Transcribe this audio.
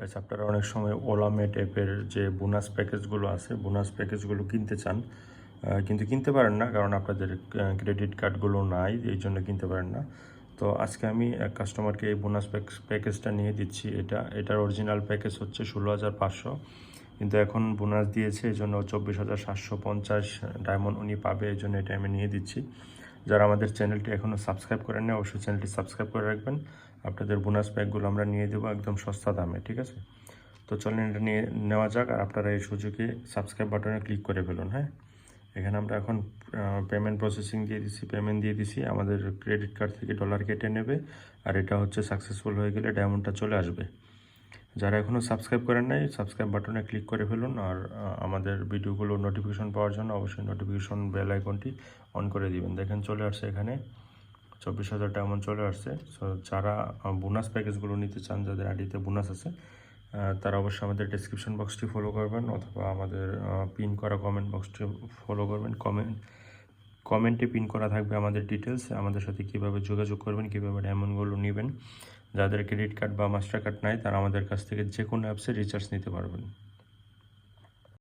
Guys, আপনারা অনেক সময় ওলামেট অ্যাপের যে বোনাস প্যাকেজগুলো আছে, বোনাস প্যাকেজগুলো কিনতে চান, কিন্তু কিনতে পারেন না, কারণ আপনাদের ক্রেডিট কার্ডগুলো নাই, এই জন্য কিনতে পারেন না। তো আজকে আমি এক কাস্টমারকে এই বোনাস প্যাকেজটা নিয়ে দিচ্ছি। এটার অরিজিনাল প্যাকেজ হচ্ছে 16,500, কিন্তু এখন বোনাস দিয়েছে, এই জন্য 24,750 ডায়মন্ড উনি পাবে, এই জন্য এটা আমি নিয়ে দিচ্ছি। যারা আমাদের চ্যানেলটি এখনও সাবস্ক্রাইব করেন না, অবশ্যই চ্যানেলটি সাবস্ক্রাইব করে রাখবেন। আপনাদের বোনাস প্যাকগুলো আমরা নিয়ে দেবো একদম সস্তা দামে, ঠিক আছে? তো চলেন এটা নিয়ে নেওয়া যাক, আর আপনারা এই সুযোগে সাবস্ক্রাইব বাটনে ক্লিক করে ফেলুন। হ্যাঁ, এখানে আমরা এখন পেমেন্ট প্রসেসিং দিয়ে দিছি, পেমেন্ট দিয়ে দিছি। আমাদের ক্রেডিট কার্ড থেকে ডলার কেটে নেবে, আর এটা হচ্ছে সাকসেসফুল হয়ে গেলে ডায়মন্ডটা চলে আসবে। যারা এখনও সাবস্ক্রাইব করেন নাই, সাবস্ক্রাইব বাটনে ক্লিক করে ফেলুন। আর আমাদের ভিডিওগুলো নোটিফিকেশন পাওয়ার জন্য অবশ্যই নোটিফিকেশন বেল আইকনটি অন করে দিবেন। দেখেন চলে আসছে, এখানে 24,000 ডায়মন্ড চলে আসছে। সো যারা বোনাস প্যাকেজগুলো নিতে চান, যাদের আইডিতে বোনাস আছে, তারা অবশ্যই আমাদের ডেসক্রিপশন বক্সটি ফলো করবেন, অথবা আমাদের পিন করা কমেন্ট বক্সটি ফলো করবেন। কমেন্টে পিন করা থাকবে আমাদের ডিটেলস, আমাদের সাথে কীভাবে যোগাযোগ করবেন, কীভাবে ডায়মন্ডগুলো নেবেন। যাদের ক্রেডিট কার্ড বা মাস্টার কার্ড নাই, তারা আমাদের কাছ থেকে যে কোনো অ্যাপসে রিচার্জ নিতে পারবেন।